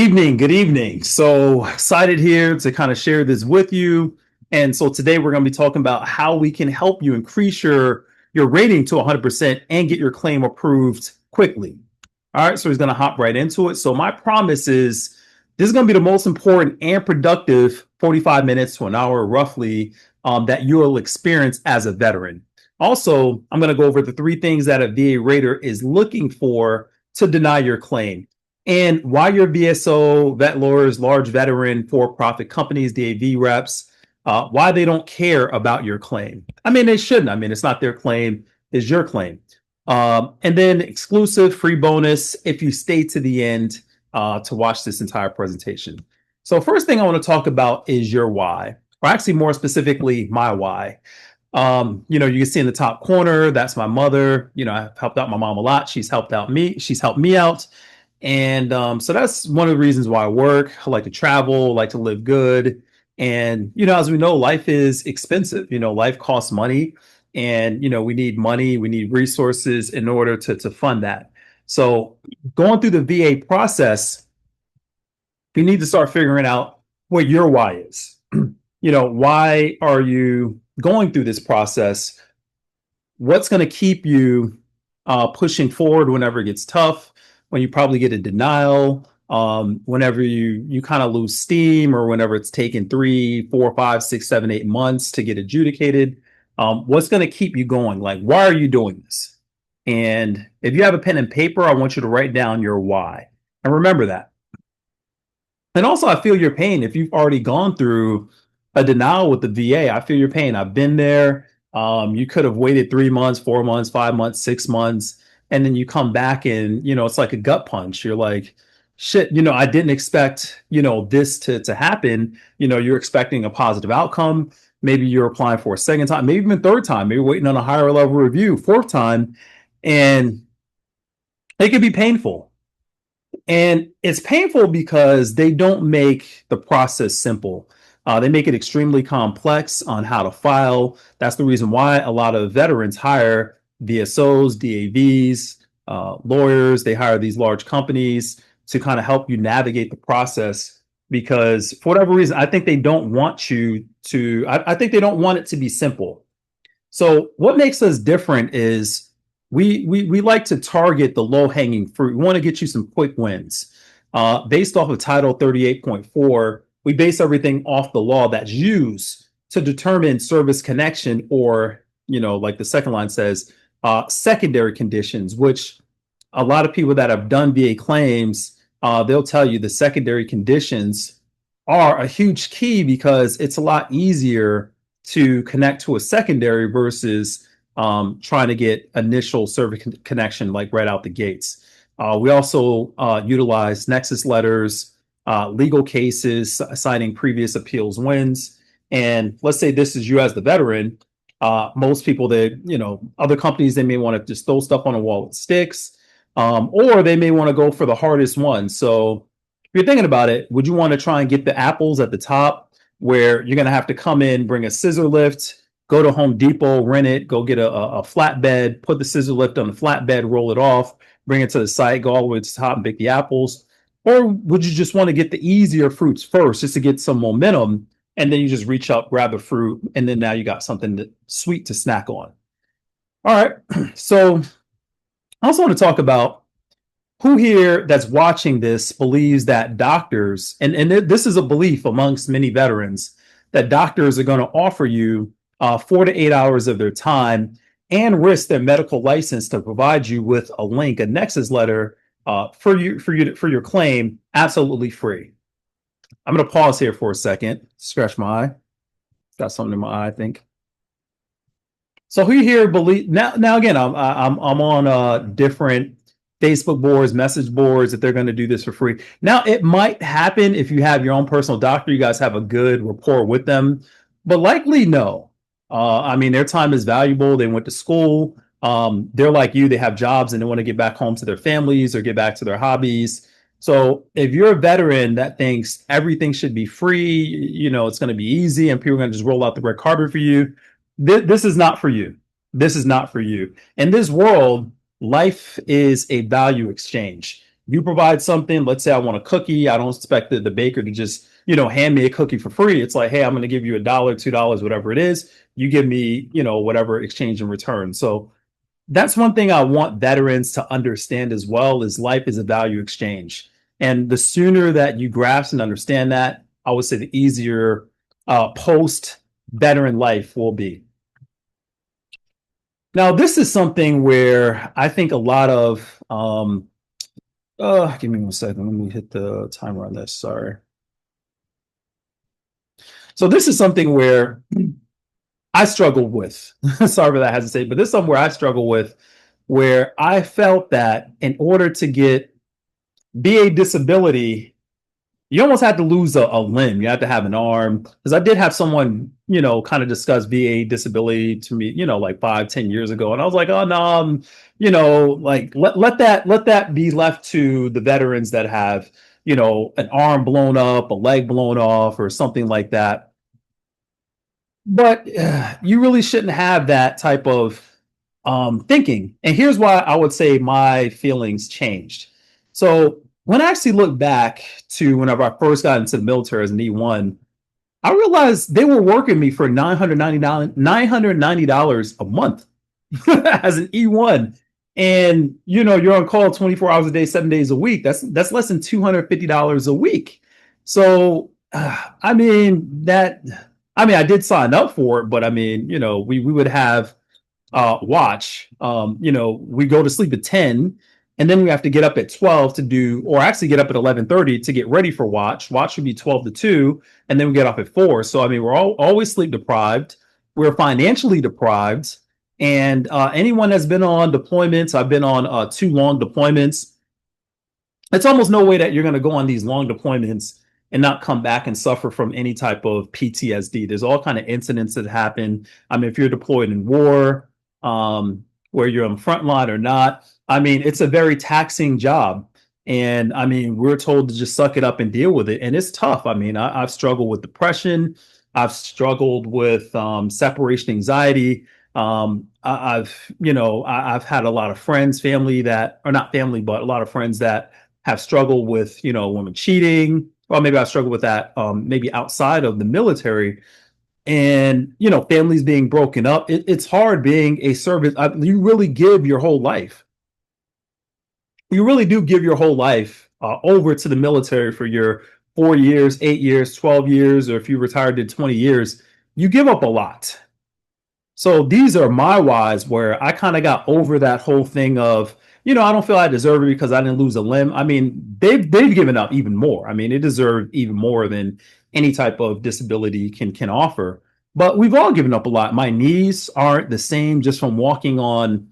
evening. Good evening. So excited here to kind of share this with you. And so today we're going to be talking about how we can help you increase your rating to 100% and get your claim approved quickly. All right. So he's going to hop right into it. So my promise is this is going to be the most important and productive 45 minutes to an hour roughly that you'll experience as a veteran. Also, I'm going to go over the three things that a VA rater is looking for to deny your claim. And why your VSO, vet lawyers, large veteran, for-profit companies, DAV reps, why they don't care about your claim. I mean, they shouldn't. I mean, it's not their claim, it's your claim. And then exclusive free bonus if you stay to the end to watch this entire presentation. So first thing I want to talk about is your why, or actually more specifically, my why. You can see in the top corner, that's my mother. I've helped out my mom a lot. She's helped out me. She's helped me out. And so that's one of the reasons why I work. I like to travel, like to live good. And, as we know, life is expensive. Life costs money. And, we need money, we need resources in order to fund that. So going through the VA process, you need to start figuring out what your why is. Why are you going through this process? What's going to keep you pushing forward whenever it gets tough? When you probably get a denial, whenever you kind of lose steam, or whenever it's taken 3, 4, 5, 6, 7, 8 months to get adjudicated, what's going to keep you going? Like, why are you doing this? And if you have a pen and paper, I want you to write down your why. And remember that. And also, I feel your pain. If you've already gone through a denial with the VA, I feel your pain. I've been there. You could have waited 3 months, 4 months, 5 months, 6 months. And then you come back and, it's like a gut punch. You're like, shit, I didn't expect, this to happen. You're expecting a positive outcome. Maybe you're applying for a second time, maybe even third time, maybe waiting on a higher level review, fourth time. And it can be painful. And it's painful because they don't make the process simple. They make it extremely complex on how to file. That's the reason why a lot of veterans hire VSOs, DAVs, lawyers. They hire these large companies to kind of help you navigate the process, because for whatever reason, I think they don't want you to, I think they don't want it to be simple. So what makes us different is we like to target the low hanging fruit. We want to get you some quick wins. Based off of Title 38.4, we base everything off the law that's used to determine service connection, or, like the second line says, secondary conditions, which a lot of people that have done VA claims, they'll tell you the secondary conditions are a huge key, because it's a lot easier to connect to a secondary versus trying to get initial service connection like right out the gates. We also utilize nexus letters, legal cases citing previous appeals wins. And let's say this is you as the veteran. Most people that, other companies, they may want to just throw stuff on a wall with sticks, or they may want to go for the hardest one. So if you're thinking about it, would you want to try and get the apples at the top, where you're going to have to come in, bring a scissor lift, go to Home Depot, rent it, go get a flatbed, put the scissor lift on the flatbed, roll it off, bring it to the site, go all the way to the top and pick the apples? Or would you just want to get the easier fruits first, just to get some momentum, and then you just reach up, grab a fruit, and then now you got something sweet to snack on? All right. So I also want to talk about who here that's watching this believes that doctors, and this is a belief amongst many veterans, that doctors are going to offer you 4 to 8 hours of their time and risk their medical license to provide you with a link, a nexus letter, for your claim, absolutely free. I'm going to pause here for a second, scratch my eye. Got something in my eye, I think. So who here believe now again, I'm on different Facebook boards, message boards, that they're going to do this for free. Now, it might happen if you have your own personal doctor, you guys have a good rapport with them, but likely no. I mean, their time is valuable. They went to school. They're like you, they have jobs and they want to get back home to their families or get back to their hobbies. So if you're a veteran that thinks everything should be free, it's going to be easy and people are going to just roll out the red carpet for you, this is not for you. This is not for you. In this world, life is a value exchange. You provide something. Let's say I want a cookie. I don't expect the baker to just, hand me a cookie for free. It's like, hey, I'm going to give you $1, $2, whatever it is. You give me, whatever exchange in return. So that's one thing I want veterans to understand as well is life is a value exchange. And the sooner that you grasp and understand that, I would say the easier post veteran life will be. Now, this is something where I think a lot of give me 1 second. Let me hit the timer on this. Sorry. So this is something where I struggled with. Sorry for that hesitate, but this is something where I struggle with, where I felt that in order to get VA disability, you almost had to lose a limb. You had to have an arm. Because I did have someone, kind of discuss VA disability to me, like 5, 10 years ago. And I was like, oh no, like let that be left to the veterans that have, an arm blown up, a leg blown off, or something like that. But you really shouldn't have that type of thinking. And here's why I would say my feelings changed. So when I actually look back to whenever I first got into the military as an E1, I realized they were working me for $990 a month as an E1. And you're on call 24 hours a day, 7 days a week. That's less than $250 a week. So I did sign up for it, but we would have watch. We go to sleep at 10, and then we have to get up at 12 to do, or actually get up at 11:30 to get ready for watch. Watch would be 12 to 2, and then we get off at 4. So we're always sleep deprived. We're financially deprived, and anyone that's been on deployments, I've been on 2 long deployments. It's almost no way that you're going to go on these long deployments and not come back and suffer from any type of PTSD. There's all kind of incidents that happen. If you're deployed in war, where you're on the front line or not, it's a very taxing job. And we're told to just suck it up and deal with it. And it's tough. I've struggled with depression. I've struggled with separation anxiety. I've had a lot of friends, family that, or not family, but a lot of friends that have struggled with, women cheating. Well, maybe I struggled with that, maybe outside of the military, and families being broken up. It's hard being a service. You really give your whole life. You really do give your whole life over to the military for your 4 years, 8 years, 12 years, or if you retired in 20 years, you give up a lot. So these are my whys where I kind of got over that whole thing of, I don't feel I deserve it because I didn't lose a limb. They've given up even more. They deserve even more than any type of disability can offer. But we've all given up a lot. My knees aren't the same just from walking on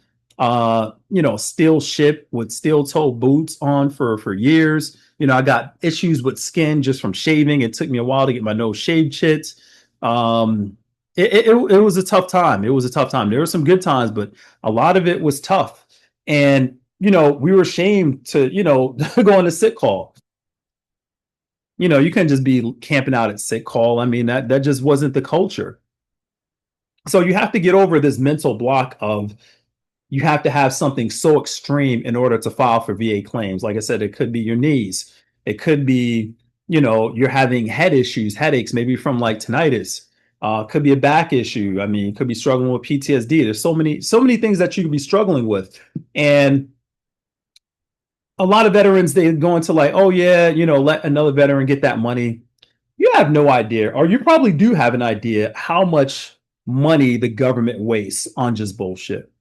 steel ship with steel toe boots on for years. I got issues with skin just from shaving. It took me a while to get my nose shaved chits. It was a tough time. It was a tough time. There were some good times, but a lot of it was tough. And, we were ashamed to, go on a sick call. You couldn't just be camping out at sick call. That just wasn't the culture. So you have to get over this mental block of you have to have something so extreme in order to file for VA claims. Like I said, it could be your knees. It could be, you're having head issues, headaches, maybe from like tinnitus. Could be a back issue. Could be struggling with PTSD. There's so many things that you could be struggling with. And a lot of veterans, they go into like, oh yeah, let another veteran get that money. You have no idea, or you probably do have an idea how much money the government wastes on just bullshit.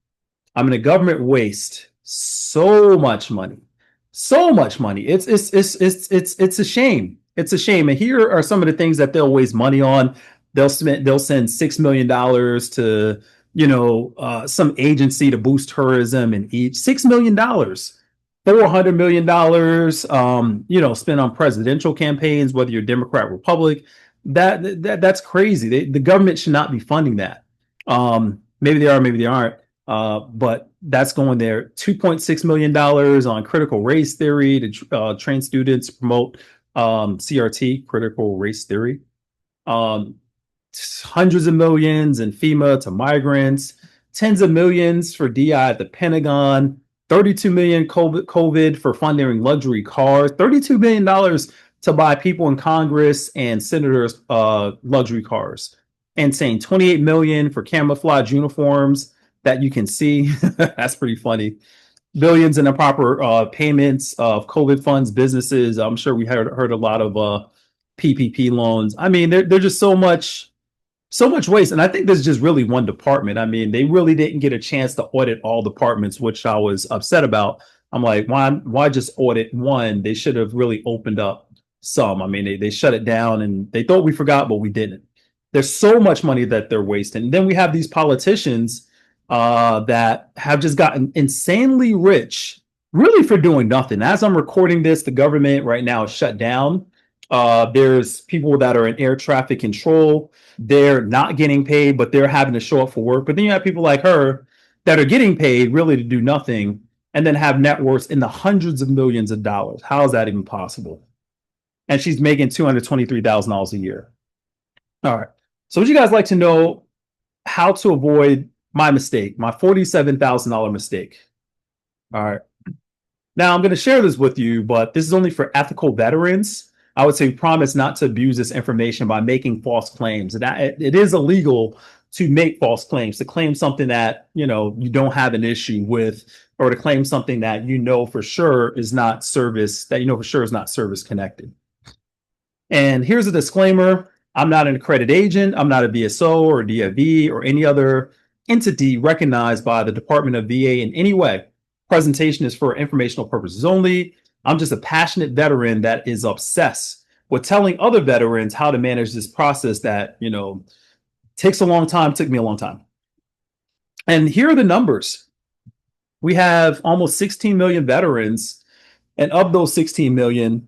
The government wastes so much money, so much money. It's a shame. It's a shame. And here are some of the things that they'll waste money on. They'll send $6 million to, some agency to boost tourism and each $6 million, $400 million, spent on presidential campaigns, whether you're Democrat, Republic. That's crazy. The government should not be funding that. Maybe they are, maybe they aren't. But that's going there. $2.6 million on critical race theory to train students, promote CRT, critical race theory. Hundreds of millions in FEMA to migrants, tens of millions for DI at the Pentagon. 32 million COVID for funding luxury cars, $32 million to buy people in Congress and senators luxury cars. Insane. 28 million for camouflage uniforms that you can see. That's pretty funny. Billions in improper payments of COVID funds, businesses. I'm sure we heard a lot of PPP loans. I mean, they're just so much waste. And I think this is just really one department. I mean, they really didn't get a chance to audit all departments, which I was upset about. I'm like, why just audit one? They should have really opened up some. I mean, they shut it down and they thought we forgot, but we didn't. There's so much money that they're wasting. And then we have these politicians that have just gotten insanely rich, really for doing nothing. As I'm recording this, the government right now is shut down. There's people that are in air traffic control. They're not getting paid, but they're having to show up for work. But then you have people like her that are getting paid really to do nothing and then have net worths in the hundreds of millions of dollars. How is that even possible? And she's making $223,000 a year. All right. So would you guys like to know how to avoid my mistake, my $47,000 mistake? All right. Now I'm going to share this with you, but this is only for ethical veterans. I would say promise not to abuse this information by making false claims. And it is illegal to make false claims, to claim something that, you don't have an issue with, or to claim something that for sure is not service, for sure is not service connected. And here's a disclaimer. I'm not an accredited agent. I'm not a VSO or DFV or any other entity recognized by the Department of VA in any way. Presentation is for informational purposes only. I'm just a passionate veteran that is obsessed with telling other veterans how to manage this process that, takes a long time, took me a long time. And here are the numbers. We have almost 16 million veterans. And of those 16 million,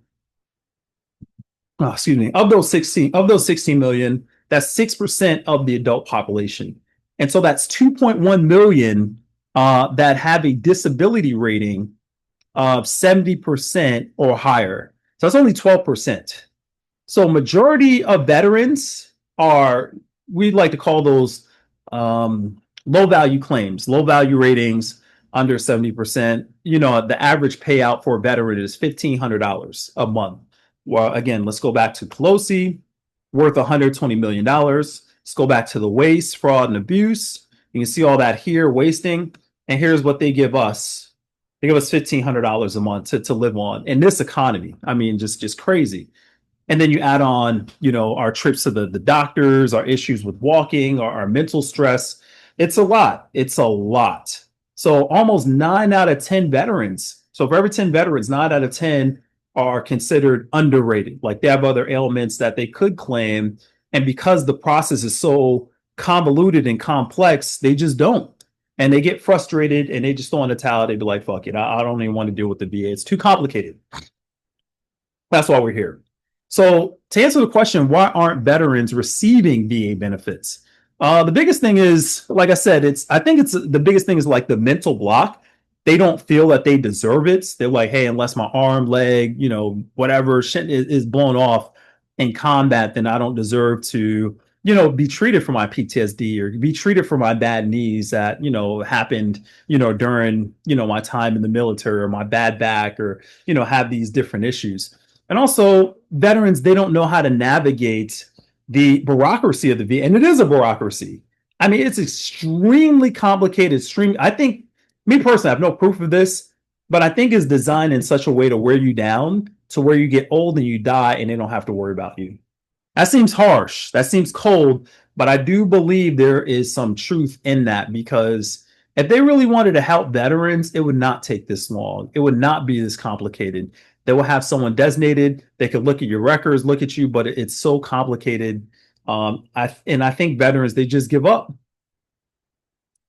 of those 16 million, that's 6% of the adult population. And so that's 2.1 million that have a disability rating of 70% or higher. So that's only 12%. So majority of veterans we'd like to call those low value claims, low value ratings under 70%. The average payout for a veteran is $1,500 a month. Well, again, let's go back to Pelosi, worth $120 million. Let's go back to the waste, fraud, and abuse. You can see all that here, wasting. And here's what they give us. They give us $1,500 a month to live on in this economy. I mean, just crazy. And then you add on, our trips to the doctors, our issues with walking, our mental stress. It's a lot. It's a lot. So almost 9 out of 10 veterans. So for every 10 veterans, 9 out of 10 are considered underrated. Like they have other ailments that they could claim. And because the process is so convoluted and complex, they just don't. And they get frustrated and they just throw in the towel. They be like, fuck it. I don't even want to deal with the VA. It's too complicated. That's why we're here. So to answer the question, why aren't veterans receiving VA benefits? The biggest thing is, like I said, the biggest thing is like the mental block. They don't feel that they deserve it. They're like, hey, unless my arm, leg, whatever shit is blown off in combat, then I don't deserve to be treated for my PTSD or be treated for my bad knees that, happened, during, my time in the military, or my bad back, or, have these different issues. And also veterans, they don't know how to navigate the bureaucracy of the VA. And it is a bureaucracy. I mean, it's extremely complicated. I think, me personally, I have no proof of this, but I think it's designed in such a way to wear you down to where you get old and you die and they don't have to worry about you. That seems harsh. That seems cold, but I do believe there is some truth in that, because if they really wanted to help veterans, it would not take this long. It would not be this complicated. They will have someone designated. They could look at your records, look at you, but it's so complicated. I think veterans, they just give up.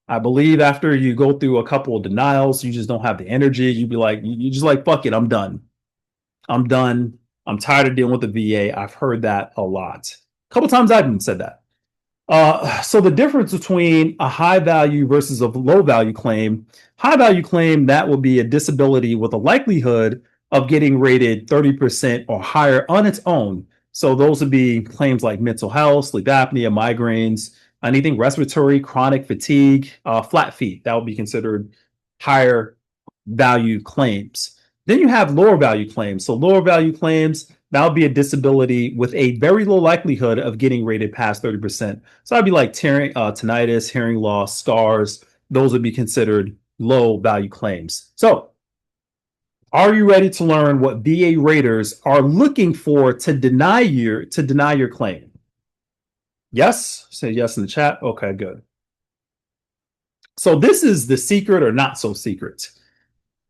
I believe after you go through a couple of denials, you just don't have the energy. You'd be like, you just like, fuck it, I'm done. I'm done. I'm tired of dealing with the VA. I've heard that a lot. A couple times I've even said that. So the difference between a high value versus a low value claim, that will be a disability with a likelihood of getting rated 30% or higher on its own. So those would be claims like mental health, sleep apnea, migraines, anything respiratory, chronic fatigue, flat feet. That would be considered higher value claims. Then you have lower value claims. So lower value claims, that'll be a disability with a very low likelihood of getting rated past 30%. So that'd be like tinnitus, hearing loss, scars. Those would be considered low value claims. So are you ready to learn what VA raters are looking for to deny your claim? Yes? Say yes in the chat. Okay, good. So this is the secret or not so secret.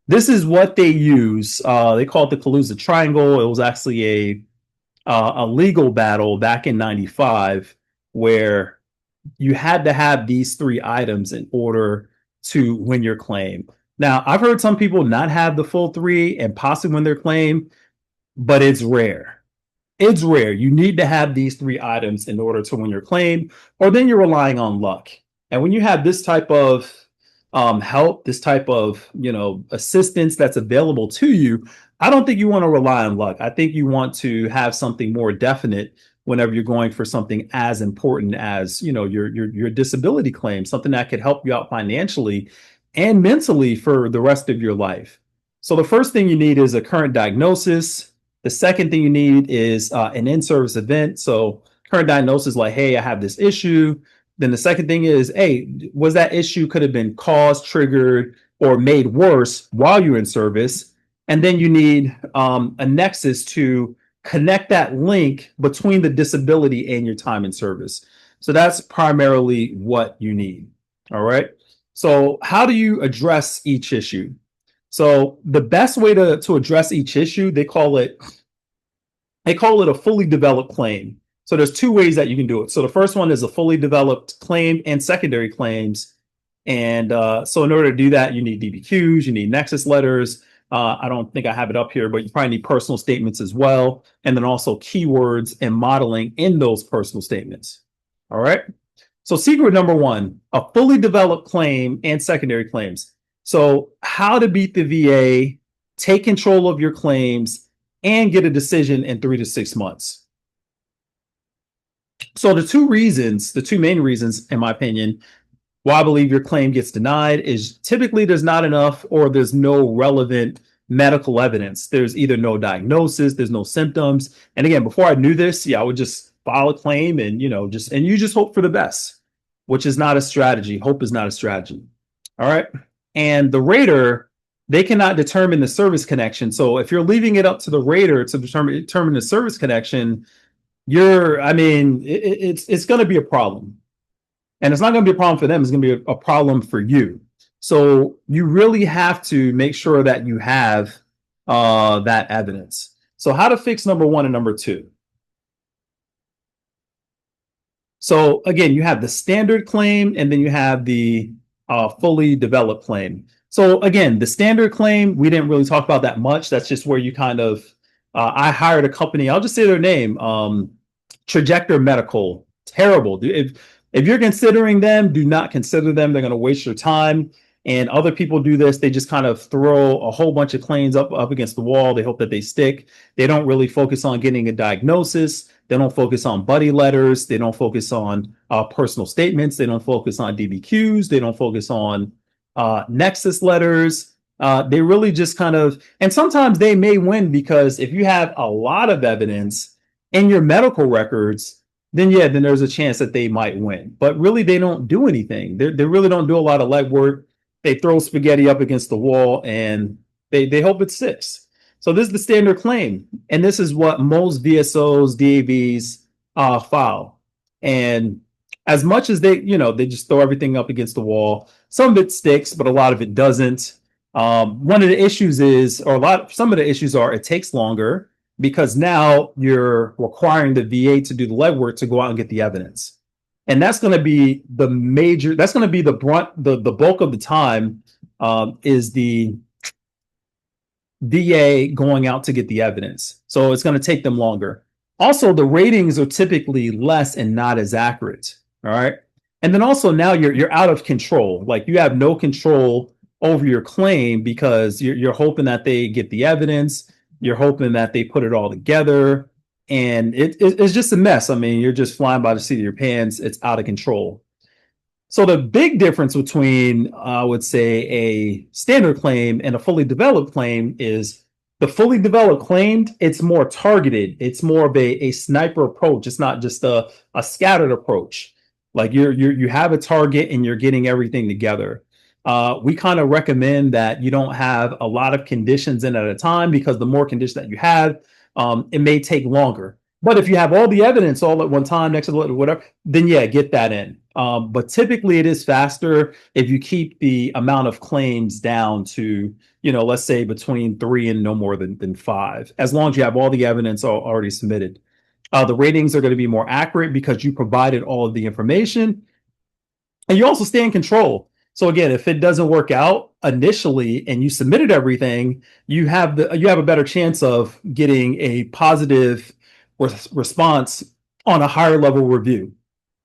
This is what they use. They call it the Calusa Triangle. It was actually a legal battle back in '95 where you had to have these three items in order to win your claim. Now, I've heard some people not have the full three and possibly win their claim, but it's rare. It's rare. You need to have these three items in order to win your claim, or then you're relying on luck. And when you have this type of help, this type of assistance that's available to you, I don't think you want to rely on luck. I think you want to have something more definite whenever you're going for something as important as your disability claim, something that could help you out financially and mentally for the rest of your life. So the first thing you need is a current diagnosis. The second thing you need is an in-service event. So current diagnosis, like, hey, I have this issue. Then the second thing is, hey, was that issue could have been caused, triggered, or made worse while you're in service? And then you need a nexus to connect that link between the disability and your time in service. So that's primarily what you need. All right. So how do you address each issue? So the best way to address each issue, they call it a fully developed claim. So there's two ways that you can do it. So the first one is a fully developed claim and secondary claims. And so in order to do that, you need DBQs, you need nexus letters. I don't think I have it up here, but you probably need personal statements as well. And then also keywords and modeling in those personal statements. All right. So secret number one, a fully developed claim and secondary claims. So how to beat the VA, take control of your claims, and get a decision in 3 to 6 months. So the two main reasons, in my opinion, why I believe your claim gets denied is typically there's not enough or there's no relevant medical evidence. There's either no diagnosis, there's no symptoms. And again, before I knew this, I would just file a claim and you just hope for the best, which is not a strategy. Hope is not a strategy. All right. And the rater, they cannot determine the service connection. So if you're leaving it up to the rater to determine the service connection, it's going to be a problem. And it's not going to be a problem for them. It's going to be a problem for you. So you really have to make sure that you have that evidence. So how to fix number one and number two. So again, you have the standard claim and then you have the fully developed claim. So again, the standard claim, we didn't really talk about that much. That's just where you kind of, I hired a company, I'll just say their name, Trajector Medical. Terrible. If you're considering them, do not consider them. They're going to waste your time. And other people do this. They just kind of throw a whole bunch of claims up against the wall. They hope that they stick. They don't really focus on getting a diagnosis. They don't focus on buddy letters. They don't focus on personal statements. They don't focus on DBQs. They don't focus on nexus letters. They really just kind of, and sometimes they may win because if you have a lot of evidence in your medical records, then there's a chance that they might win. But really, they don't do anything. They really don't do a lot of legwork. They throw spaghetti up against the wall and they hope it sticks. So this is the standard claim. And this is what most VSOs, DAVs file. And as much as they just throw everything up against the wall, some of it sticks, but a lot of it doesn't. One of the issues is, some of the issues are it takes longer because now you're requiring the VA to do the legwork to go out and get the evidence. And that's going to be the bulk of the time is the VA going out to get the evidence. So it's going to take them longer. Also, the ratings are typically less and not as accurate. All right. And then also now you're out of control. Like you have no control over your claim because you're hoping that they get the evidence. You're hoping that they put it all together. And it's just a mess. I mean, you're just flying by the seat of your pants. It's out of control. So the big difference between, I would say, a standard claim and a fully developed claim is the fully developed claimed, it's more targeted. It's more of a sniper approach. It's not just a scattered approach. Like you have a target and you're getting everything together. We kind of recommend that you don't have a lot of conditions in at a time, because the more conditions that you have, it may take longer. But if you have all the evidence all at one time next to whatever, then yeah, get that in. But typically it is faster if you keep the amount of claims down to, let's say between three and no more than five, as long as you have all the evidence already submitted. The ratings are going to be more accurate because you provided all of the information, and you also stay in control. So again, if it doesn't work out initially and you submitted everything, you have a better chance of getting a positive response on a higher level review.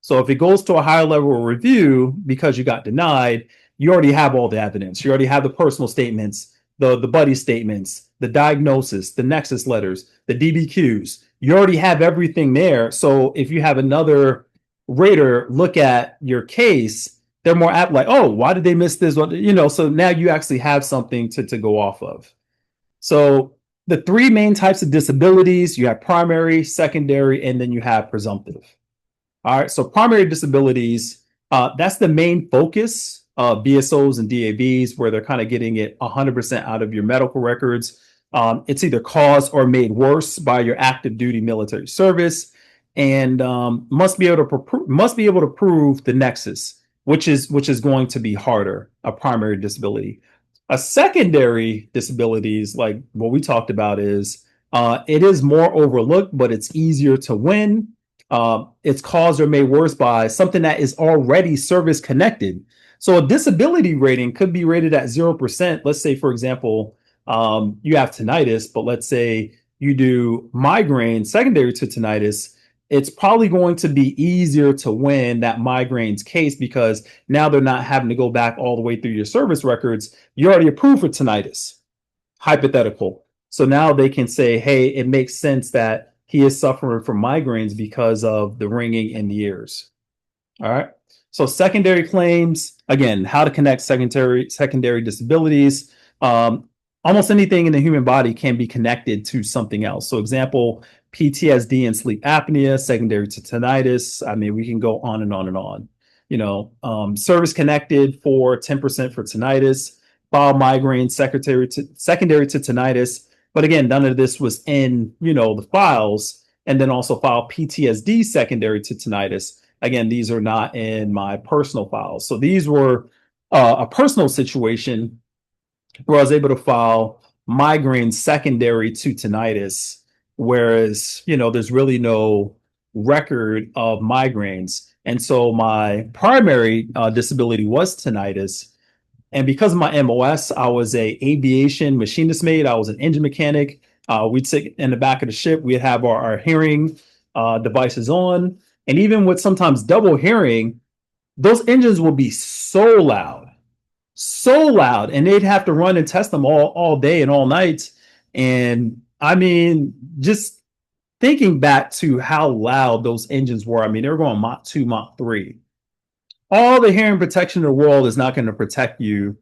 So if it goes to a higher level review because you got denied, you already have all the evidence. You already have the personal statements, the buddy statements, the diagnosis, the nexus letters, the DBQs. You already have everything there. So if you have another rater look at your case, they're more apt, like, oh, why did they miss this? So now you actually have something to go off of. So the three main types of disabilities, you have primary, secondary, and then you have presumptive. All right, so primary disabilities, that's the main focus of BSOs and DABs, where they're kind of getting it 100% out of your medical records. It's either caused or made worse by your active duty military service, and must be able to prove the nexus, which is going to be harder, a primary disability. A secondary disabilities, like what we talked about, is it is more overlooked, but it's easier to win. It's caused or made worse by something that is already service connected. So a disability rating could be rated at 0%. Let's say, for example, you have tinnitus, but let's say you do migraine secondary to tinnitus. It's probably going to be easier to win that migraine's case, because now they're not having to go back all the way through your service records. You're already approved for tinnitus, hypothetical. So now they can say, hey, it makes sense that he is suffering from migraines because of the ringing in the ears. All right. So secondary claims, again, how to connect secondary disabilities. Almost anything in the human body can be connected to something else. So example, PTSD and sleep apnea, secondary to tinnitus. I mean, we can go on and on and on. Service connected for 10% for tinnitus, file migraine secondary to tinnitus. But again, none of this was in, the files. And then also file PTSD secondary to tinnitus. Again, these are not in my personal files. So these were a personal situation where I was able to file migraine secondary to tinnitus, whereas, there's really no record of migraines. And so my primary disability was tinnitus. And because of my MOS, I was a aviation machinist mate. I was an engine mechanic. We'd sit in the back of the ship. We'd have our hearing devices on. And even with sometimes double hearing, those engines will be so loud, and they'd have to run and test them all day and all night. And I mean, just thinking back to how loud those engines were, I mean, they were going Mach 2, Mach 3. All the hearing protection in the world is not going to protect you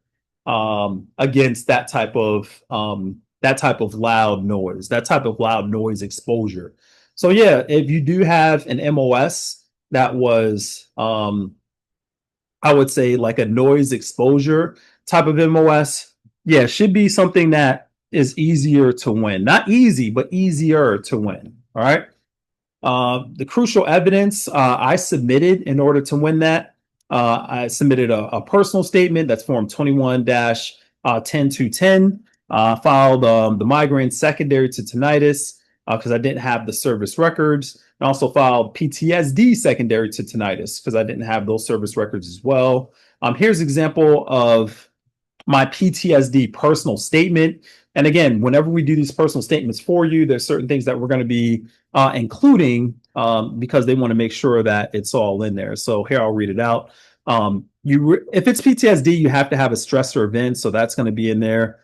against that type of loud noise, that type of loud noise exposure. So yeah, if you do have an MOS that was, I would say, like a noise exposure type of MOS, yeah, should be something that is easier to win. Not easy, but easier to win. All right. The crucial evidence I submitted in order to win that. I submitted a personal statement that's form 21-10210. Filed the migraine secondary to tinnitus because I didn't have the service records. And also filed PTSD secondary to tinnitus because I didn't have those service records as well. Here's an example of my PTSD personal statement. And again, whenever we do these personal statements for you, there's certain things that we're going to be including because they want to make sure that it's all in there. So here, I'll read it out. If it's PTSD, you have to have a stressor event. So that's going to be in there.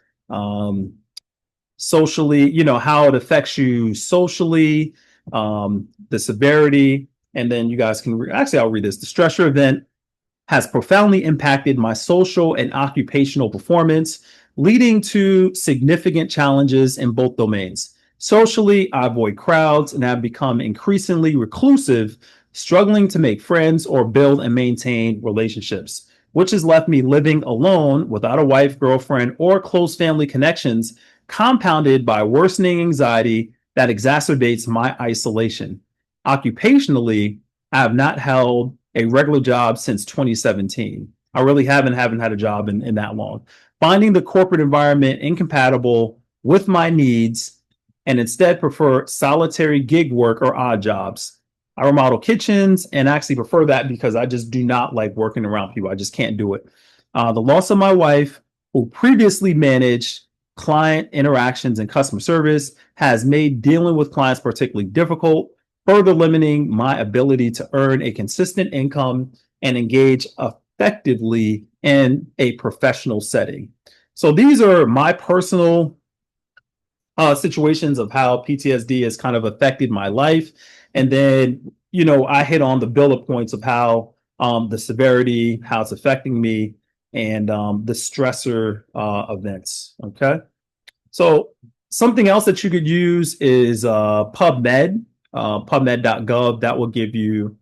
Socially, how it affects you socially, the severity, and then you guys can actually, I'll read this. The stressor event has profoundly impacted my social and occupational performance, leading to significant challenges in both domains. Socially, I avoid crowds and have become increasingly reclusive, struggling to make friends or build and maintain relationships, which has left me living alone without a wife, girlfriend, or close family connections, compounded by worsening anxiety that exacerbates my isolation. Occupationally, I have not held a regular job since 2017. I really haven't had a job in that long. Finding the corporate environment incompatible with my needs and instead prefer solitary gig work or odd jobs. I remodel kitchens and actually prefer that because I just do not like working around people. I just can't do it. The loss of my wife, who previously managed client interactions and customer service, has made dealing with clients particularly difficult, further limiting my ability to earn a consistent income and engage effectively in a professional setting. So these are my personal situations of how PTSD has kind of affected my life. And then, I hit on the bullet points of how the severity, how it's affecting me, and the stressor events. Okay. So something else that you could use is PubMed, pubmed.gov. That will give you,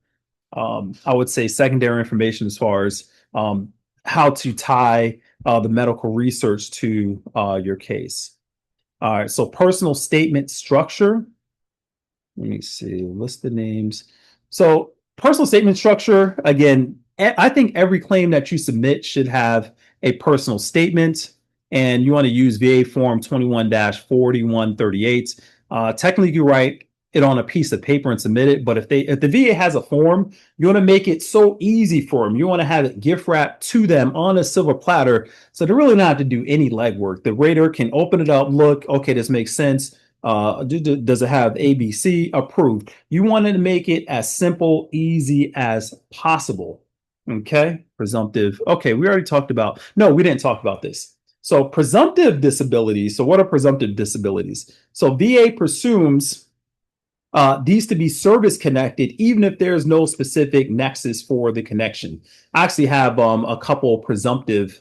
I would say, secondary information as far as how to tie the medical research to your case. All right, so personal statement structure. Let me see, list the names. So personal statement structure, again, I think every claim that you submit should have a personal statement, and you want to use VA form 21-4138. Technically, you write it on a piece of paper and submit it, but if the VA has a form, you want to make it so easy for them. You want to have it gift wrapped to them on a silver platter, so they really not have to do any legwork. The rater can open it up, look, okay, this makes sense. Does it have ABC? Approved. You wanted to make it as simple, easy as possible. Okay, presumptive. Okay, we already talked about, no, we didn't talk about this. So presumptive disabilities. So what are presumptive disabilities? So VA presumes these to be service connected, even if there's no specific nexus for the connection. I actually have a couple presumptive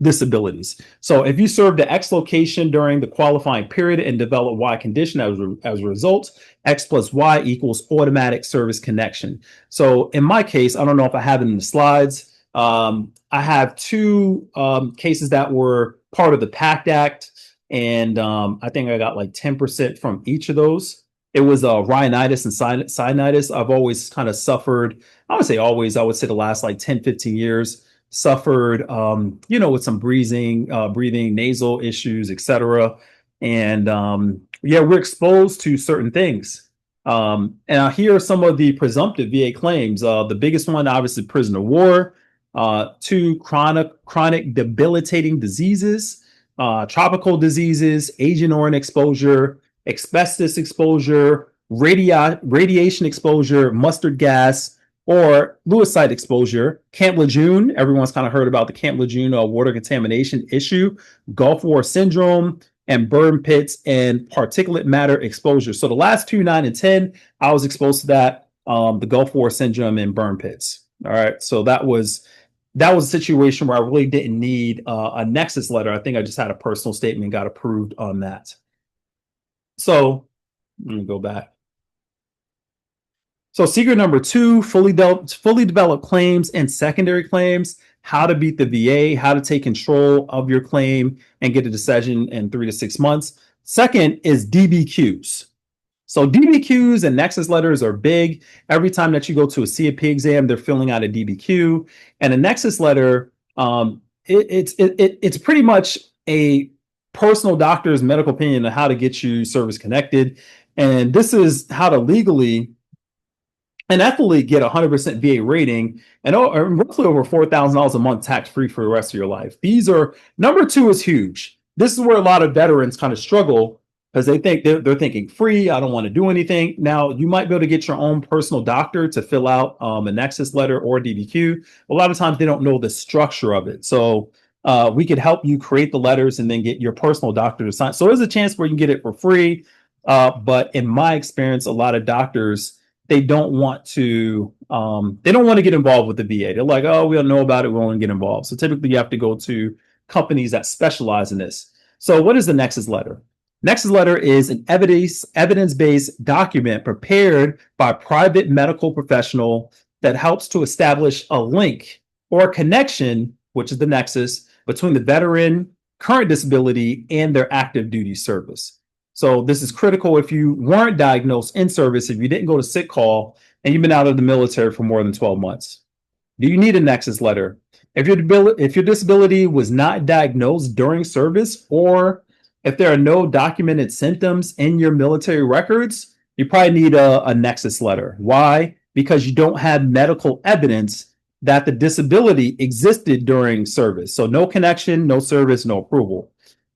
disabilities. So if you served at X location during the qualifying period and develop Y condition as a result, X plus Y equals automatic service connection. So in my case, I don't know if I have it in the slides. I have two cases that were part of the PACT Act, and I think I got like 10% from each of those. It was rhinitis and sinusitis. I've always kind of suffered, I would say always, I would say the last like 10, 15 years, suffered, with some breathing, nasal issues, etc. And we're exposed to certain things. And here are some of the presumptive VA claims. The biggest one, obviously, prisoner of war, two chronic debilitating diseases, tropical diseases, Agent Orange exposure, asbestos exposure, radiation exposure, mustard gas, or Lewisite exposure, Camp Lejeune. Everyone's kind of heard about the Camp Lejeune water contamination issue, Gulf War syndrome, and burn pits and particulate matter exposure. So the last 2, 9, and 10, I was exposed to that, the Gulf War syndrome and burn pits. All right, so that was a situation where I really didn't need a nexus letter. I think I just had a personal statement, got approved on that. So let me go back. So secret number 2, fully developed claims and secondary claims, how to beat the VA, how to take control of your claim and get a decision in 3 to 6 months. Second is DBQs. So DBQs and nexus letters are big. Every time that you go to a CFP exam, they're filling out a DBQ. And a nexus letter, it's pretty much a personal doctor's medical opinion on how to get you service connected. And this is how to legally and ethically get 100% VA rating and roughly over $4,000 a month tax-free for the rest of your life. These are, number 2 is huge. This is where a lot of veterans kind of struggle because they think they're thinking free. I don't want to do anything. Now, you might be able to get your own personal doctor to fill out a nexus letter or DBQ. A lot of times they don't know the structure of it. So we could help you create the letters and then get your personal doctor to sign. So there's a chance where you can get it for free. But in my experience, a lot of doctors, they don't want to They don't want to get involved with the VA. They're like, oh, we don't know about it. We don't want to get involved. So typically you have to go to companies that specialize in this. So what is the Nexus letter? Nexus letter is an evidence-based document prepared by a private medical professional that helps to establish a link or a connection, which is the nexus, between the veteran, current disability, and their active duty service. So this is critical if you weren't diagnosed in service, if you didn't go to sick call, and you've been out of the military for more than 12 months. Do you need a nexus letter? If your disability was not diagnosed during service, or if there are no documented symptoms in your military records, you probably need a nexus letter. Why? Because you don't have medical evidence that the disability existed during service. So no connection, no service, no approval.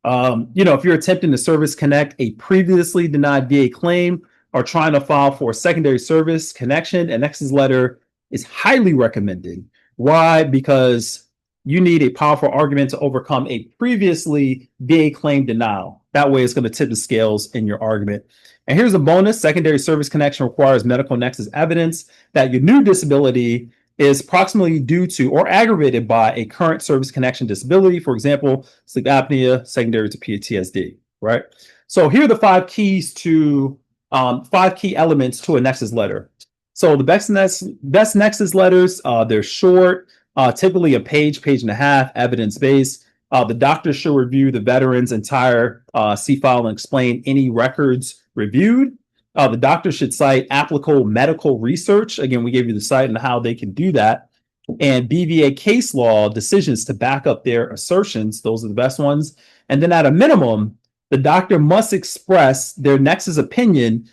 If you're attempting to service connect a previously denied VA claim or trying to file for a secondary service connection, a nexus letter is highly recommended. Why? Because you need a powerful argument to overcome a previously VA claim denial. That way it's going to tip the scales in your argument. And here's a bonus. Secondary service connection requires medical nexus evidence that your new disability is proximately due to or aggravated by a current service connection disability. For example, sleep apnea, secondary to PTSD, right? So here are the five key elements to a nexus letter. So the best nexus letters, they're short, typically a page and a half, evidence-based. The doctor should review the veteran's entire C-file and explain any records reviewed. The doctor should cite applicable medical research. Again, we gave you the site and how they can do that. And BVA case law decisions to back up their assertions. Those are the best ones. And then at a minimum, the doctor must express their nexus opinion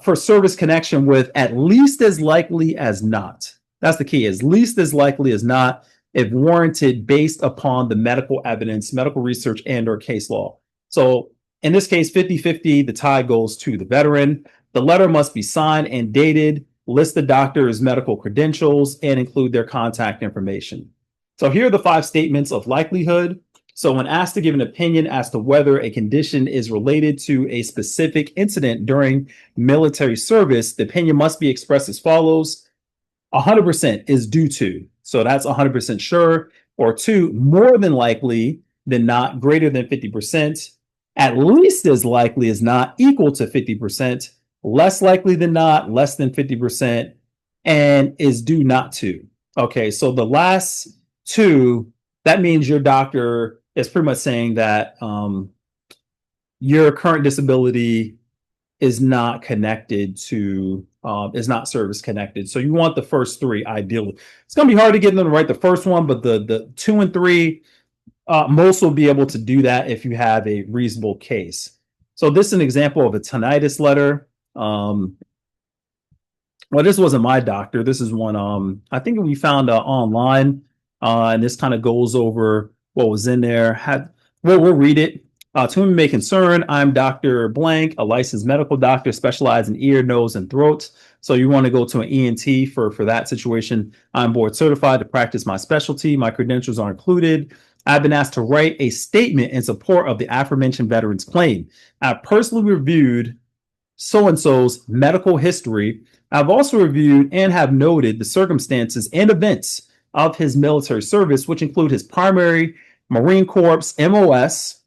for service connection with at least as likely as not. That's the key, as least as likely as not, if warranted based upon the medical evidence, medical research, and or case law. So in this case, 50-50, the tie goes to the veteran. The letter must be signed and dated, list the doctor's medical credentials, and include their contact information. So here are the 5 statements of likelihood. So when asked to give an opinion as to whether a condition is related to a specific incident during military service, the opinion must be expressed as follows. 100% is due to. So that's 100% sure. Or 2, more than likely than not, greater than 50%. At least as likely as not, equal to 50%. Less likely than not, less than 50%. And is due not to. Okay, so the last 2, that means your doctor is pretty much saying that your current disability is not connected to, is not service connected. So you want the first 3 ideally. It's going to be hard to get them to write the first one, but the 2 and 3, most will be able to do that if you have a reasonable case. So this is an example of a tinnitus letter. Well, this wasn't my doctor. This is one I think we found online, and this kind of goes over what was in there. We'll read it. To whom it may concern, I'm Dr. Blank, a licensed medical doctor specialized in ear, nose, and throat. So you want to go to an ENT for that situation. I'm board certified to practice my specialty. My credentials are included. I've been asked to write a statement in support of the aforementioned veteran's claim. I've personally reviewed so-and-so's medical history. I've also reviewed and have noted the circumstances and events of his military service, which include his primary Marine Corps MOS,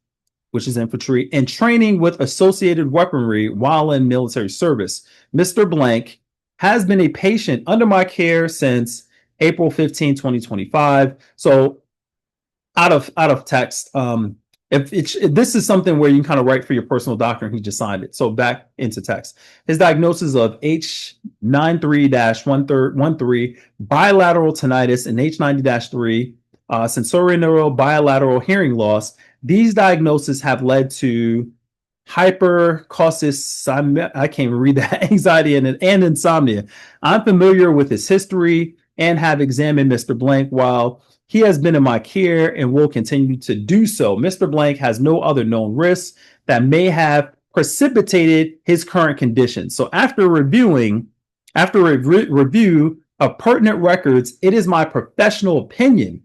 which is infantry, and training with associated weaponry while in military service. Mr. Blank has been a patient under my care since April 15, 2025. So out of text, if this is something where you can kind of write for your personal doctor and he just signed it. So back into text. His diagnosis of H93-13 bilateral tinnitus and H90-3 sensorineural bilateral hearing loss. These diagnoses have led to hypercaustic, I can't even read that, anxiety and insomnia. I'm familiar with his history and have examined Mr. Blank while he has been in my care and will continue to do so. Mr. Blank has no other known risks that may have precipitated his current condition. So after a review of pertinent records, it is my professional opinion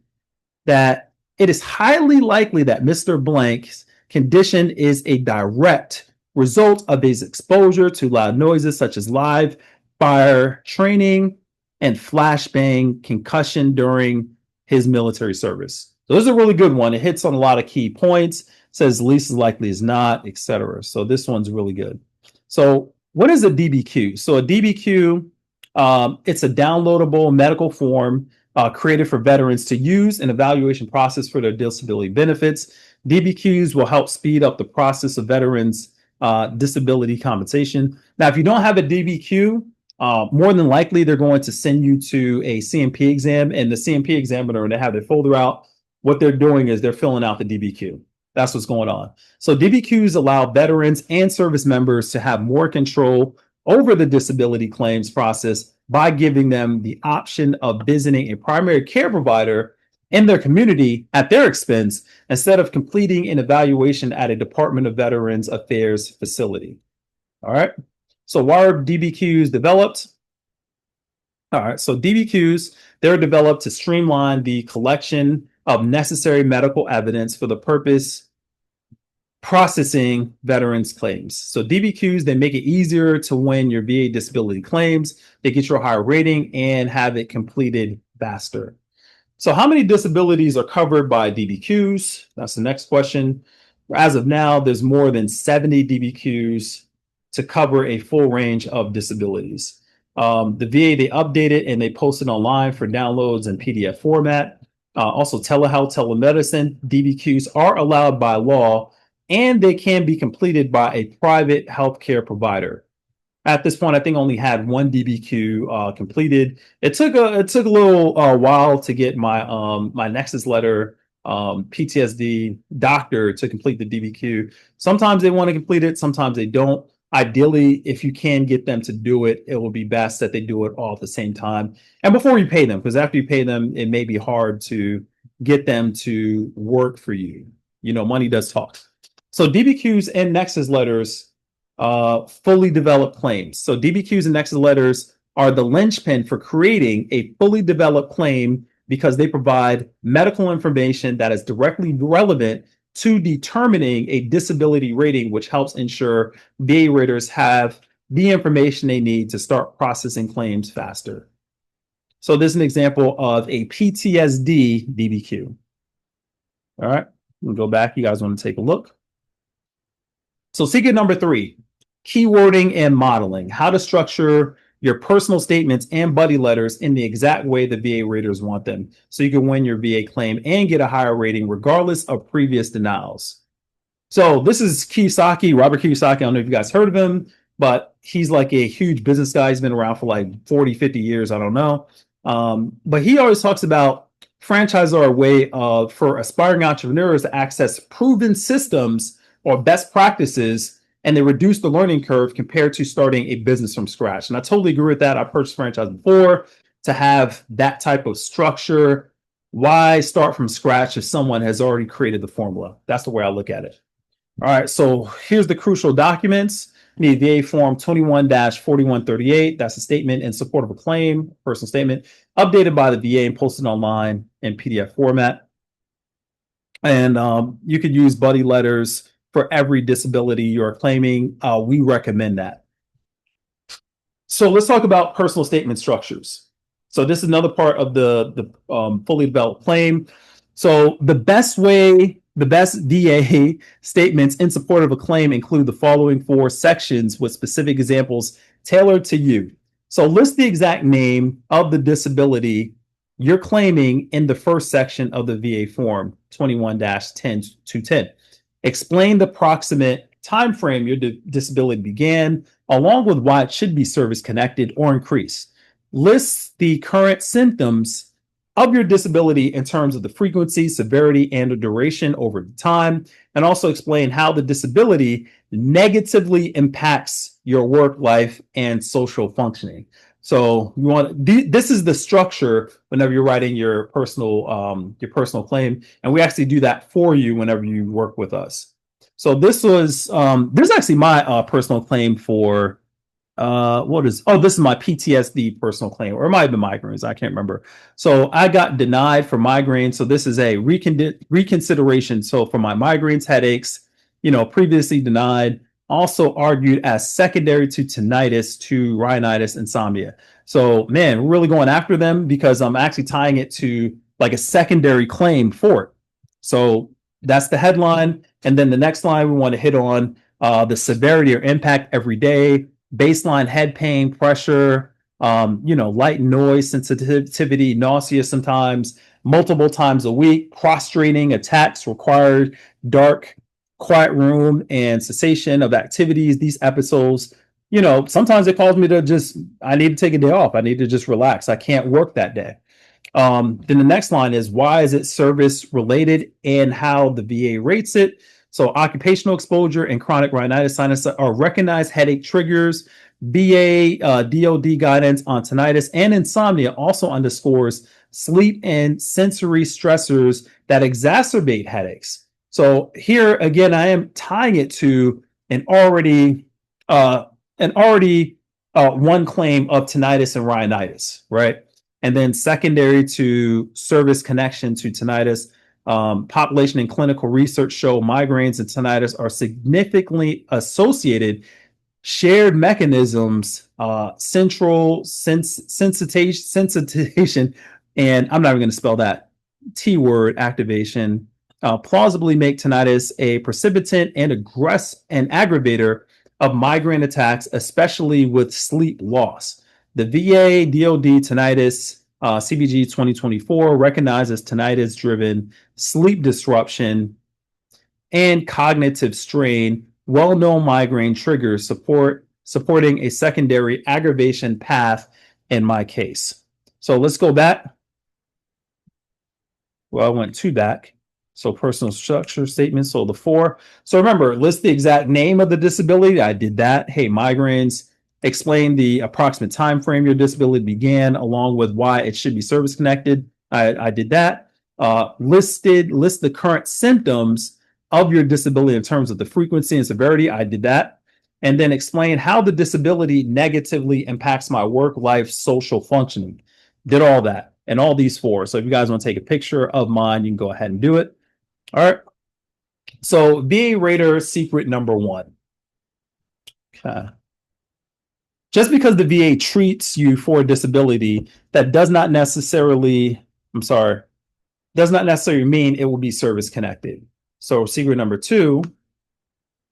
that it is highly likely that Mr. Blank's condition is a direct result of his exposure to loud noises such as live fire training and flashbang concussion during his military service. So this is a really good one. It hits on a lot of key points, says least as likely as not, etc. So this one's really good. So what is a DBQ? So a DBQ, it's a downloadable medical form created for veterans to use an evaluation process for their disability benefits. DBQs will help speed up the process of veterans' disability compensation. Now, if you don't have a DBQ, more than likely they're going to send you to a CMP exam, and the CMP examiner, when they have their folder out, what they're doing is they're filling out the DBQ. That's what's going on. So DBQs allow veterans and service members to have more control over the disability claims process by giving them the option of visiting a primary care provider in their community at their expense instead of completing an evaluation at a Department of Veterans Affairs facility. All right. So why are DBQs developed? All right. So DBQs, they're developed to streamline the collection of necessary medical evidence for the purpose processing veterans claims. So DBQs, they make it easier to win your VA disability claims. They get you a higher rating and have it completed faster. So how many disabilities are covered by DBQs? That's the next question. As of now, there's more than 70 DBQs to cover a full range of disabilities. The VA, they update it and they post it online for downloads in PDF format. Also, telehealth, telemedicine, DBQs are allowed by law, and they can be completed by a private healthcare provider. At this point, I think I only had one DBQ completed. It took a little while to get my my Nexus letter PTSD doctor to complete the DBQ. Sometimes they want to complete it, sometimes they don't. Ideally, if you can get them to do it, it will be best that they do it all at the same time. And before you pay them, because after you pay them, it may be hard to get them to work for you. You know, money does talk. So DBQs and Nexus letters, fully developed claims. So DBQs and Nexus letters are the linchpin for creating a fully developed claim because they provide medical information that is directly relevant to determining a disability rating, which helps ensure VA raters have the information they need to start processing claims faster. So this is an example of a PTSD DBQ. All right, we'll go back. You guys want to take a look. So secret number 3, keywording and modeling, how to structure your personal statements and buddy letters in the exact way the VA raters want them, so you can win your VA claim and get a higher rating regardless of previous denials. So this is Kiyosaki, Robert Kiyosaki. I don't know if you guys heard of him, but he's like a huge business guy. He's been around for like 40, 50 years. I don't know. But he always talks about franchises are a way for aspiring entrepreneurs to access proven systems or best practices, and they reduce the learning curve compared to starting a business from scratch. And I totally agree with that. I purchased franchise before to have that type of structure. Why start from scratch if someone has already created the formula? That's the way I look at it. All right, so here's the crucial documents. You need VA Form 21-4138. That's a statement in support of a claim, personal statement, updated by the VA and posted online in PDF format. And you could use buddy letters for every disability you're claiming. We recommend that. So let's talk about personal statement structures. So this is another part of the fully developed claim. So the best VA statements in support of a claim include the following 4 sections with specific examples tailored to you. So list the exact name of the disability you're claiming in the first section of the VA form 21-10-210. Explain the proximate time frame your disability began, along with why it should be service connected or increased. List the current symptoms of your disability in terms of the frequency, severity, and the duration over time, and also explain how the disability negatively impacts your work life and social functioning. So you want this is the structure whenever you're writing your personal claim, and we actually do that for you whenever you work with us. So this was this is actually my personal claim for this is my PTSD personal claim, or it might have been migraines, I can't remember. So I got denied for migraines. So this is a reconsideration. So for my migraines, headaches, previously denied. also argued as secondary to tinnitus, to rhinitis, insomnia. So, man, we're really going after them because I'm actually tying it to like a secondary claim for it. So that's the headline. And then the next line we want to hit on the severity or impact every day, baseline head pain, pressure, light noise sensitivity, nausea sometimes, multiple times a week, prostrating attacks required, dark, quiet room, and cessation of activities. These episodes, sometimes it calls me to I need to take a day off. I need to just relax. I can't work that day. Then the next line is why is it service related and how the VA rates it. So occupational exposure and chronic rhinitis sinus are recognized headache triggers. VA DOD guidance on tinnitus and insomnia also underscores sleep and sensory stressors that exacerbate headaches. So here again, I am tying it to an already one claim of tinnitus and rhinitis, right? And then secondary to service connection to tinnitus, population and clinical research show migraines and tinnitus are significantly associated. Shared mechanisms, central sensitization, and I'm not even going to spell that T word, activation, plausibly make tinnitus a precipitant and aggravator of migraine attacks, especially with sleep loss. The VA DOD tinnitus CBG 2024 recognizes tinnitus-driven sleep disruption and cognitive strain, well-known migraine triggers supporting a secondary aggravation path in my case. So let's go back. Well, I went two back. So personal structure statement. So the 4. So remember, list the exact name of the disability. I did that. Hey, migraines. Explain the approximate time frame your disability began, along with why it should be service connected. I did that. List the current symptoms of your disability in terms of the frequency and severity. I did that. And then explain how the disability negatively impacts my work life, social functioning. Did all that and all these 4. So if you guys want to take a picture of mine, you can go ahead and do it. All right. So VA Rater secret number 1. Okay. Just because the VA treats you for a disability, that does not necessarily mean it will be service connected. So secret number 2,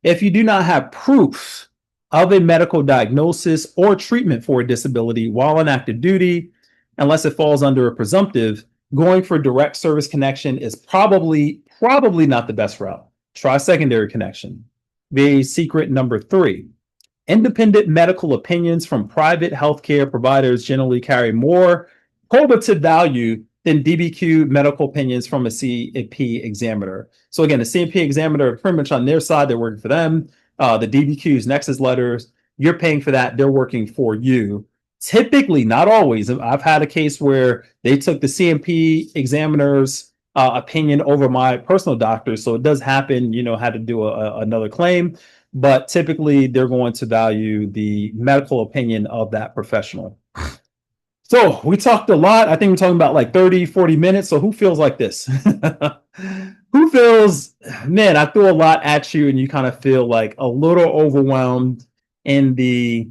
if you do not have proof of a medical diagnosis or treatment for a disability while on active duty, unless it falls under a presumptive, going for direct service connection is probably not the best route. Try secondary connection. VA secret number 3. Independent medical opinions from private healthcare providers generally carry more probative value than DBQ medical opinions from a CMP examiner. So again, the CMP examiner, pretty much on their side, they're working for them. The DBQ's Nexus letters, you're paying for that. They're working for you. Typically, not always. I've had a case where they took the CMP examiner's opinion over my personal doctor. So it does happen, had to do another claim. But typically, they're going to value the medical opinion of that professional. So we talked a lot. I think we're talking about like 30, 40 minutes. So who feels like this? Who feels, man, I threw a lot at you and you kind of feel like a little overwhelmed in the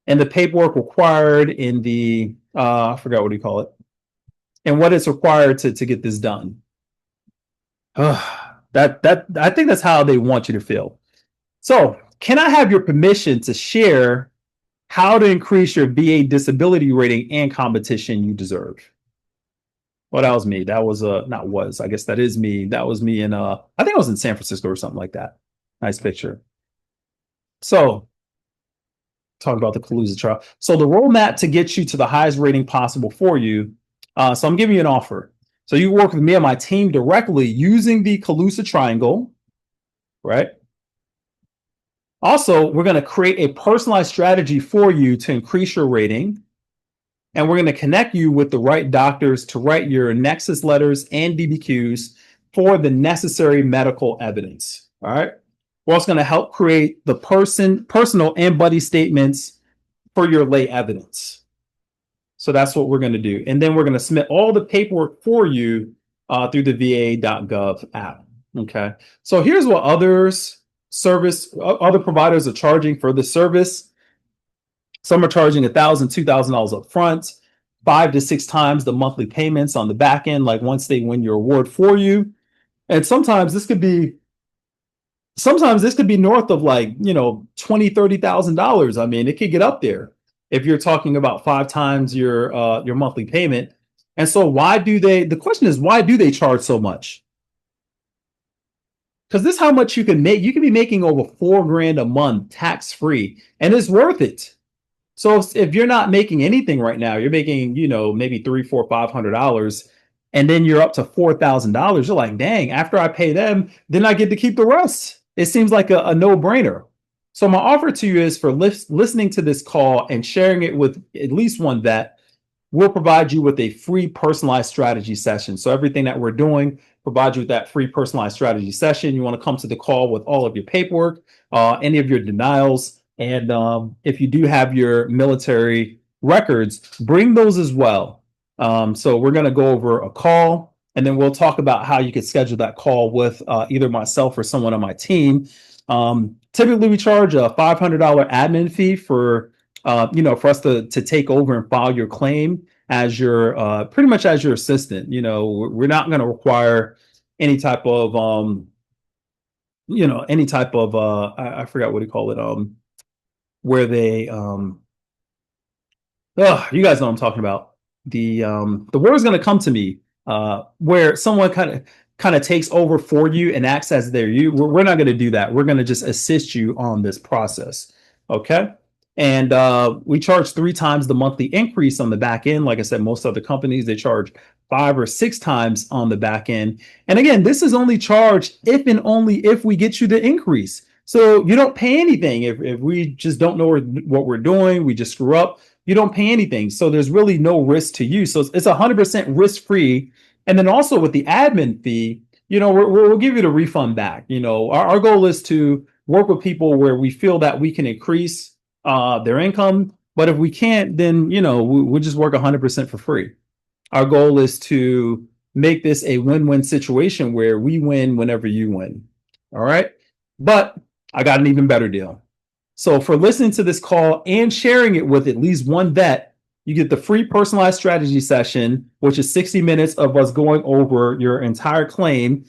paperwork required, in the, I forgot what do you call it, and what is required to get this done. That I think that's how they want you to feel. So can I have your permission to share how to increase your VA disability rating and competition you deserve? Well, that was me. That was I guess that is me. That was me in I think I was in San Francisco or something like that. Nice picture. So talk about the Calusa trial. So the roadmap to get you to the highest rating possible for you. So I'm giving you an offer. So you work with me and my team directly using the Calusa triangle, right? Also, we're going to create a personalized strategy for you to increase your rating. And we're going to connect you with the right doctors to write your Nexus letters and DBQs for the necessary medical evidence. All right. We're also going to help create the personal and buddy statements for your lay evidence. So that's what we're going to do. And then we're going to submit all the paperwork for you through the VA.gov app. Okay. So here's what other providers are charging for the service. Some are charging $1,000, $2,000 up front, 5 to 6 times the monthly payments on the back end, like once they win your award for you. And sometimes this could be north of like, $20,000, $30,000. I mean, it could get up there if you're talking about 5 times your monthly payment. And so the question is, why do they charge so much? Because this is how much you can make. You can be making over 4 grand a month tax free, and it's worth it. So if you're not making anything right now, you're making, maybe three, four, $500, and then you're up to $4,000. You're like, dang, after I pay them, then I get to keep the rest. It seems like a no-brainer. So my offer to you is for listening to this call and sharing it with at least one vet. We'll provide you with a free personalized strategy session. So everything that we're doing, provide you with that free personalized strategy session. You want to come to the call with all of your paperwork, any of your denials. And if you do have your military records, bring those as well. So we're going to go over a call, and then we'll talk about how you could schedule that call with either myself or someone on my team. Typically, we charge a $500 admin fee for us to take over and file your claim as your pretty much as your assistant. We're not going to require any type of I forgot what do you call it, where they you guys know what I'm talking about. The word is going to come to me, where someone kind of takes over for you and acts as their you. We're not going to do that. We're going to just assist you on this process. Okay. And we charge 3 times the monthly increase on the back end. Like I said, most other companies, they charge 5 or 6 times on the back end. And again, this is only charged if and only if we get you the increase. So you don't pay anything. If we just don't know what we're doing, we just screw up, you don't pay anything. So there's really no risk to you. So it's 100% risk free. And then also with the admin fee, we'll give you the refund back. Our goal is to work with people where we feel that we can increase their income. But if we can't, then, we'll just work 100% for free. Our goal is to make this a win-win situation where we win whenever you win. All right. But I got an even better deal. So for listening to this call and sharing it with at least one vet, you get the free personalized strategy session, which is 60 minutes of us going over your entire claim,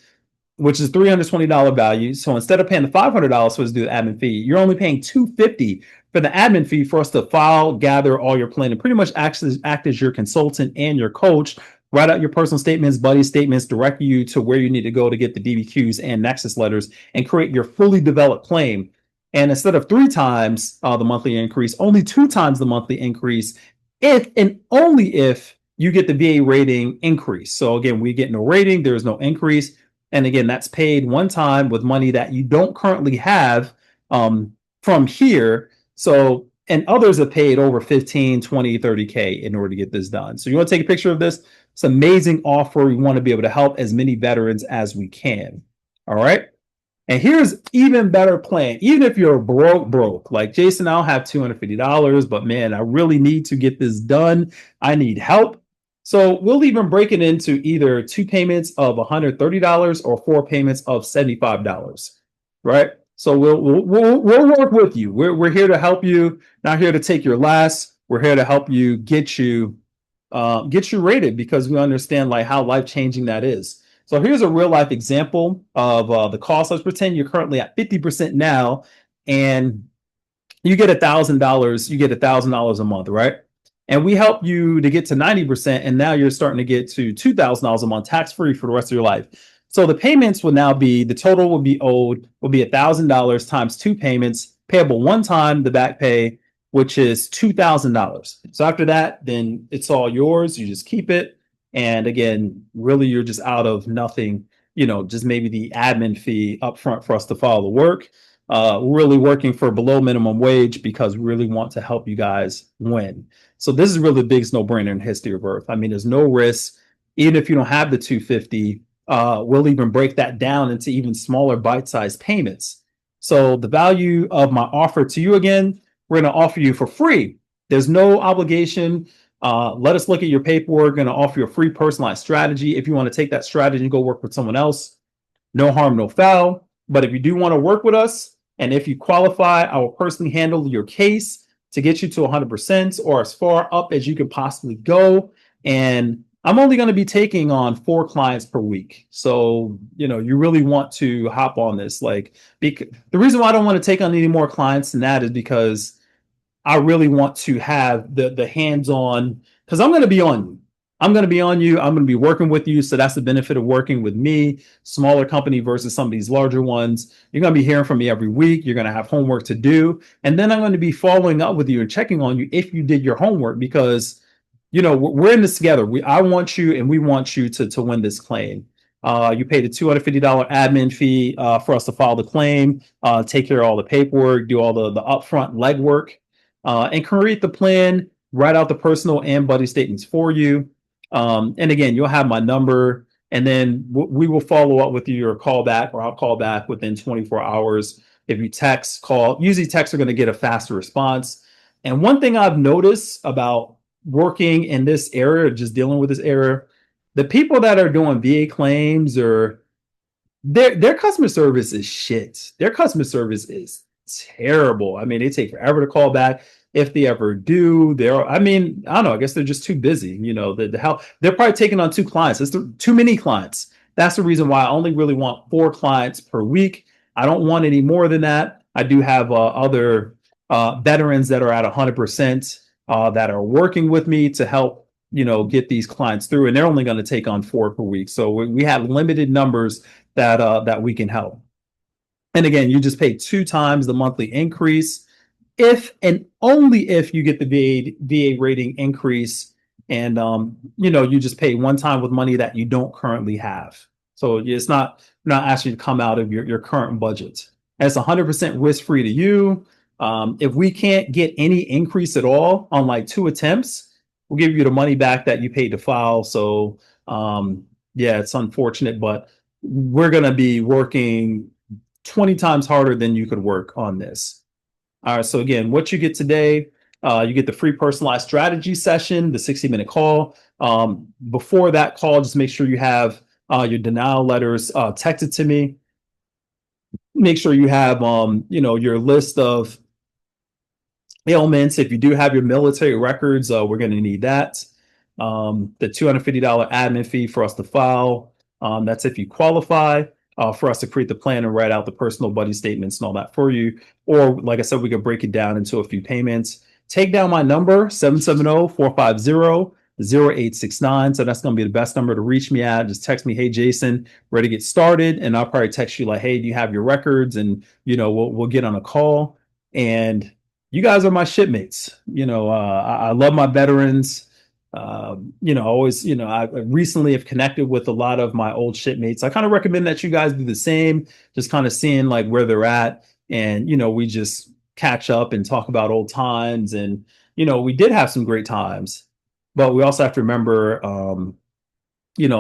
which is $320 value. So instead of paying the $500 for us to do the admin fee, you're only paying $250 for the admin fee for us to file, gather all your plan, and pretty much act as your consultant and your coach. Write out your personal statements, buddy statements, direct you to where you need to go to get the DBQs and Nexus letters, and create your fully developed claim. And instead of 3 times the monthly increase, only 2 times the monthly increase, if and only if you get the VA rating increase. So again, we get no rating, there's no increase. And again, that's paid one time with money that you don't currently have from here. So, and others have paid over 15, 20, 30K in order to get this done. So you want to take a picture of this? It's an amazing offer. We want to be able to help as many veterans as we can. All right. And here's even better plan. Even if you're broke, like Jason, I'll have $250, but man, I really need to get this done. I need help. So we'll even break it into either 2 payments of $130 or 4 payments of $75, right? So we'll work with you. We're here to help you. Not here to take your last. We're here to help you get you rated, because we understand like how life-changing that is. So here's a real life example of the cost. Let's pretend you're currently at 50% now, and you get $1,000. You get $1,000 a month, right? And we help you to get to 90%, and now you're starting to get to $2,000 a month tax-free for the rest of your life. So the payments will now be, the total will be $1,000 times 2 payments, payable one time, the back pay, which is $2,000. So after that, then it's all yours. You just keep it. And again, really, you're just out of nothing, just maybe the admin fee up front for us to follow the work. We're really working for below minimum wage because we really want to help you guys win. So this is really the biggest no-brainer in history of Earth. I mean, there's no risk. Even if you don't have the 250, we'll even break that down into even smaller bite-sized payments. So the value of my offer to you, again, we're going to offer you for free. There's no obligation. Let us look at your paperwork. We're going to offer you a free personalized strategy. If you want to take that strategy and go work with someone else, No harm, no foul. But if you do want to work with us, and if you qualify, I will personally handle your case to get you to 100% or as far up as you can possibly go. And I'm only going to be taking on 4 clients per week. So, you really want to hop on this. Like, the reason why I don't want to take on any more clients than that is because I really want to have the hands-on, because I'm going to be on you. I'm going to be on you. I'm going to be working with you. So that's the benefit of working with me, smaller company versus some of these larger ones. You're going to be hearing from me every week. You're going to have homework to do. And then I'm going to be following up with you and checking on you if you did your homework, because, we're in this together. I want you and we want you to win this claim. You paid a $250 admin fee for us to file the claim, take care of all the paperwork, do all the upfront legwork, and create the plan, write out the personal and buddy statements for you. And again, you'll have my number, and then we will follow up with you or call back, or I'll call back within 24 hours. If you text, call, usually texts are going to get a faster response. And one thing I've noticed about working in this area, just dealing with this area, the people that are doing VA claims, or their customer service is shit. Their customer service is terrible. I mean, they take forever to call back. If they ever do, I don't know. I guess they're just too busy. The how they're probably taking on 2 clients. It's too many clients. That's the reason why I only really want 4 clients per week. I don't want any more than that. I do have other veterans that are at 100% that are working with me to help get these clients through, and they're only going to take on 4 per week. So we have limited numbers that we can help. And again, you just pay 2 times the monthly increase if and only if you get the VA rating increase, and you just pay one time with money that you don't currently have. So it's not asking you to come out of your current budget. And it's 100% risk free to you. If we can't get any increase at all on like 2 attempts, we'll give you the money back that you paid to file. So yeah, it's unfortunate, but we're going to be working 20 times harder than you could work on this. All right. So again, what you get today, you get the free personalized strategy session, the 60-minute call. Before that call, just make sure you have your denial letters texted to me. Make sure you have your list of ailments. If you do have your military records, we're going to need that. The $250 admin fee for us to file. That's if you qualify. For us to create the plan and write out the personal buddy statements and all that for you. Or like I said, we could break it down into a few payments. Take down my number, 770-450-0869. So that's going to be the best number to reach me at. Just text me, hey, Jason, ready to get started. And I'll probably text you like, hey, do you have your records? And, we'll get on a call. And you guys are my shipmates. I love my veterans. Always, I recently have connected with a lot of my old shipmates. I kind of recommend that you guys do the same, just kind of seeing like where they're at. And, we just catch up and talk about old times. And, we did have some great times, but we also have to remember,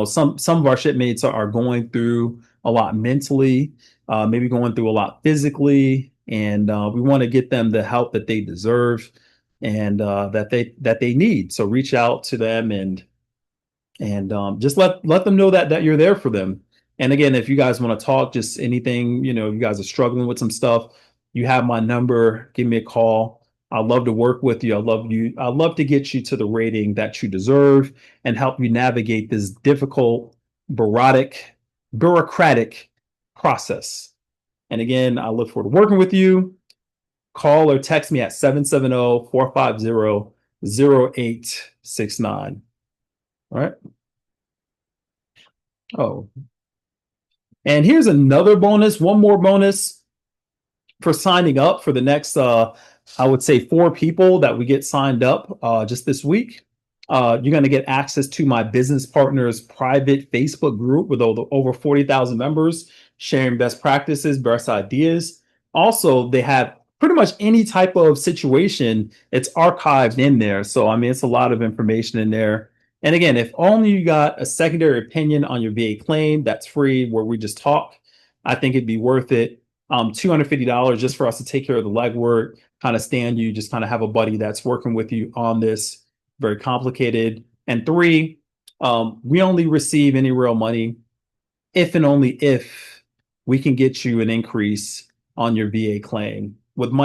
some of our shipmates are going through a lot mentally, maybe going through a lot physically. And we want to get them the help that they deserve and that they need. So reach out to them and just let them know that you're there for them. And again, if you guys want to talk, just anything, you guys are struggling with some stuff, you have my number, give me a call. I'd love to work with you. I'd love to get you to the rating that you deserve and help you navigate this difficult, bureaucratic process. And again, I look forward to working with you. Call or text me at 770-450-0869. All right. Oh, and here's another bonus, one more bonus for signing up for the next, I would say 4 people that we get signed up just this week. You're going to get access to my business partners private Facebook group with over 40,000 members sharing best practices, best ideas. Also, they have pretty much any type of situation, it's archived in there. So, it's a lot of information in there. And again, if only you got a secondary opinion on your VA claim, that's free, where we just talk. I think it'd be worth it. $250 just for us to take care of the legwork, kind of stand you, just kind of have a buddy that's working with you on this. Very complicated. And 3, we only receive any real money if and only if we can get you an increase on your VA claim with money